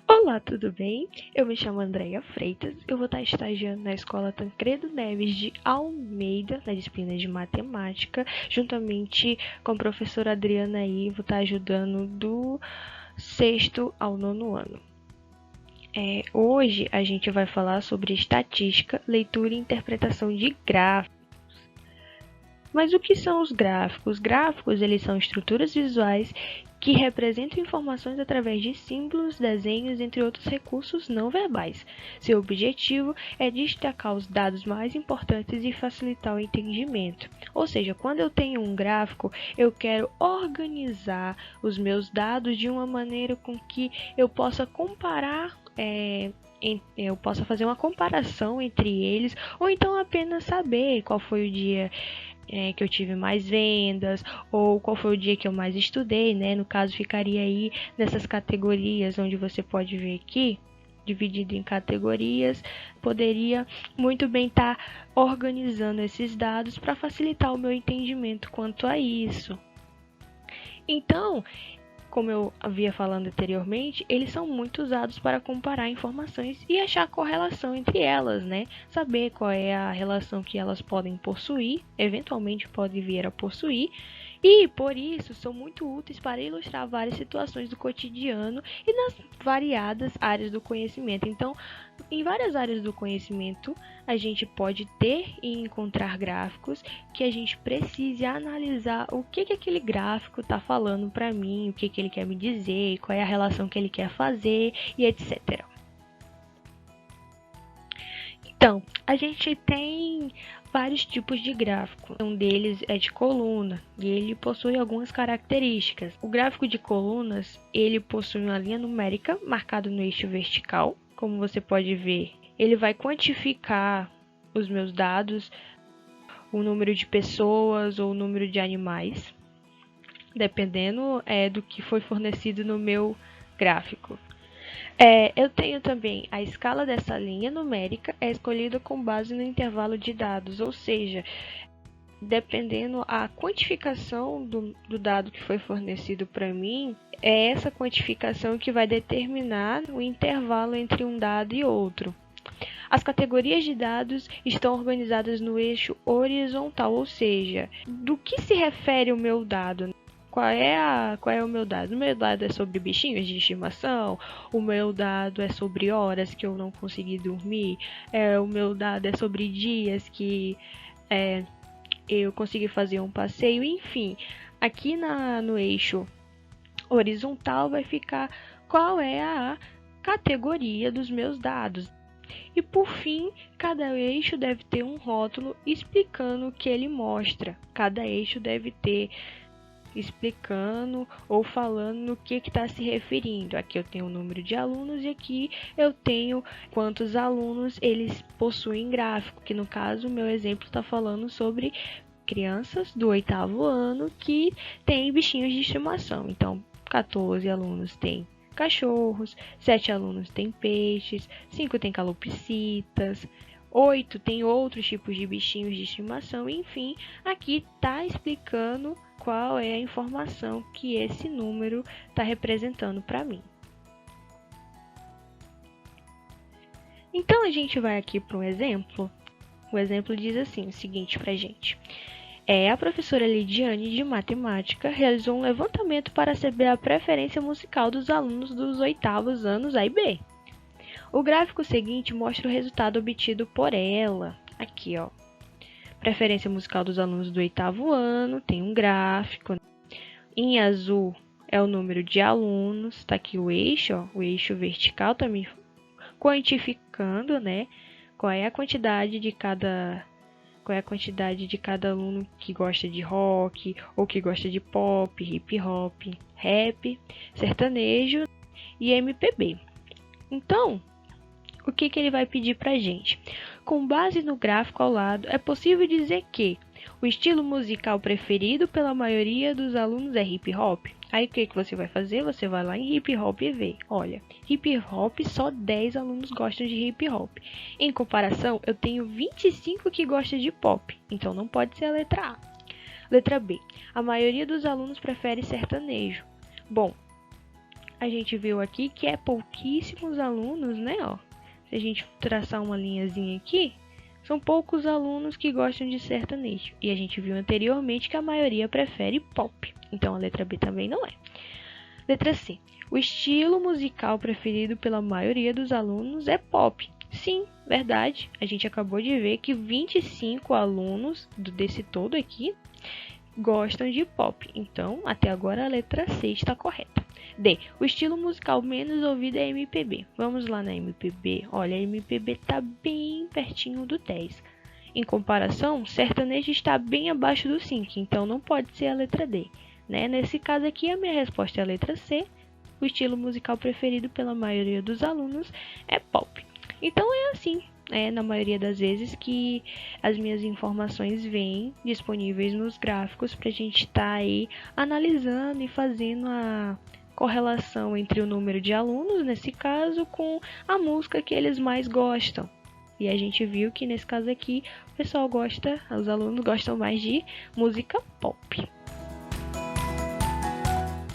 Olá, tudo bem? Eu me chamo Andreia Freitas, eu vou estar estagiando na Escola Tancredo Neves de Almeida, na disciplina de Matemática, juntamente com a professora Adriana aí, vou estar ajudando do sexto ao nono ano. Hoje a gente vai falar sobre estatística, leitura e interpretação de gráficos. Mas o que são os gráficos? Os gráficos, eles são estruturas visuais que representam informações através de símbolos, desenhos, entre outros recursos não verbais. Seu objetivo é destacar os dados mais importantes e facilitar o entendimento. Ou seja, quando eu tenho um gráfico, eu quero organizar os meus dados de uma maneira com que eu possa comparar eu possa fazer uma comparação entre eles, ou então apenas saber qual foi o dia que eu tive mais vendas, ou qual foi o dia que eu mais estudei, né? No caso, ficaria aí nessas categorias onde você pode ver aqui, dividido em categorias, poderia muito bem estar organizando esses dados para facilitar o meu entendimento quanto a isso. Então, como eu havia falado anteriormente, eles são muito usados para comparar informações e achar correlação entre elas, né? Saber qual é a relação que elas podem possuir, eventualmente podem vir a possuir, e por isso são muito úteis para ilustrar várias situações do cotidiano e nas variadas áreas do conhecimento. Então, em várias áreas do conhecimento, a gente pode ter e encontrar gráficos que a gente precise analisar o que aquele gráfico está falando para mim, o que ele quer me dizer, qual é a relação que ele quer fazer e etc. Então, a gente tem vários tipos de gráfico. Um deles é de coluna e ele possui algumas características. O gráfico de colunas, ele possui uma linha numérica marcada no eixo vertical. Como você pode ver, ele vai quantificar os meus dados, o número de pessoas ou o número de animais, dependendo do que foi fornecido no meu gráfico. Eu tenho também a escala dessa linha numérica é escolhida com base no intervalo de dados, ou seja, dependendo a quantificação do dado que foi fornecido para mim, é essa quantificação que vai determinar o intervalo entre um dado e outro. As categorias de dados estão organizadas no eixo horizontal, ou seja, do que se refere o meu dado? Qual é o meu dado? O meu dado é sobre bichinhos de estimação, o meu dado é sobre horas que eu não consegui dormir, o meu dado é sobre dias que eu consegui fazer um passeio, enfim. Aqui no eixo horizontal vai ficar qual é a categoria dos meus dados. E por fim, cada eixo deve ter um rótulo explicando o que ele mostra. Cada eixo deve ter explicando ou falando no que está se referindo. Aqui eu tenho o número de alunos e aqui eu tenho quantos alunos eles possuem gráfico, que no caso o meu exemplo está falando sobre crianças do 8º ano que têm bichinhos de estimação. Então, 14 alunos têm cachorros, 7 alunos têm peixes, 5 têm calopsitas, 8 tem outros tipos de bichinhos de estimação, enfim, aqui está explicando qual é a informação que esse número está representando para mim. Então, a gente vai aqui para um exemplo. O exemplo diz assim, o seguinte para a gente. A professora Lidiane, de matemática, realizou um levantamento para saber a preferência musical dos alunos dos 8º anos A e B. O gráfico seguinte mostra o resultado obtido por ela. Aqui, ó. Preferência musical dos alunos do 8º ano, tem um gráfico. Em azul é o número de alunos, tá aqui o eixo, ó, o eixo vertical tá me quantificando, né? Qual é a quantidade de cada aluno que gosta de rock, ou que gosta de pop, hip hop, rap, sertanejo e MPB. Então, o que ele vai pedir pra gente? Com base no gráfico ao lado, é possível dizer que o estilo musical preferido pela maioria dos alunos é hip hop. Aí o que você vai fazer? Você vai lá em hip hop e vê. Olha, hip hop só 10 alunos gostam de hip hop. Em comparação, eu tenho 25 que gostam de pop. Então não pode ser a letra A. Letra B. A maioria dos alunos prefere sertanejo. Bom, a gente viu aqui que é pouquíssimos alunos, né, ó. Se a gente traçar uma linhazinha aqui, são poucos alunos que gostam de sertanejo. E a gente viu anteriormente que a maioria prefere pop. Então a letra B também não é. Letra C. O estilo musical preferido pela maioria dos alunos é pop. Sim, verdade. A gente acabou de ver que 25 alunos desse todo aqui gostam de pop. Então, até agora a letra C está correta. D. O estilo musical menos ouvido é MPB. Vamos lá na MPB. Olha, a MPB está bem pertinho do 10. Em comparação, sertanejo está bem abaixo do 5, então não pode ser a letra D. Né? Nesse caso aqui, a minha resposta é a letra C. O estilo musical preferido pela maioria dos alunos é pop. Então é assim, na maioria das vezes, que as minhas informações vêm disponíveis nos gráficos para a gente estar aí analisando e fazendo a correlação entre o número de alunos, nesse caso, com a música que eles mais gostam. E a gente viu que nesse caso aqui, o pessoal gosta, os alunos gostam mais de música pop.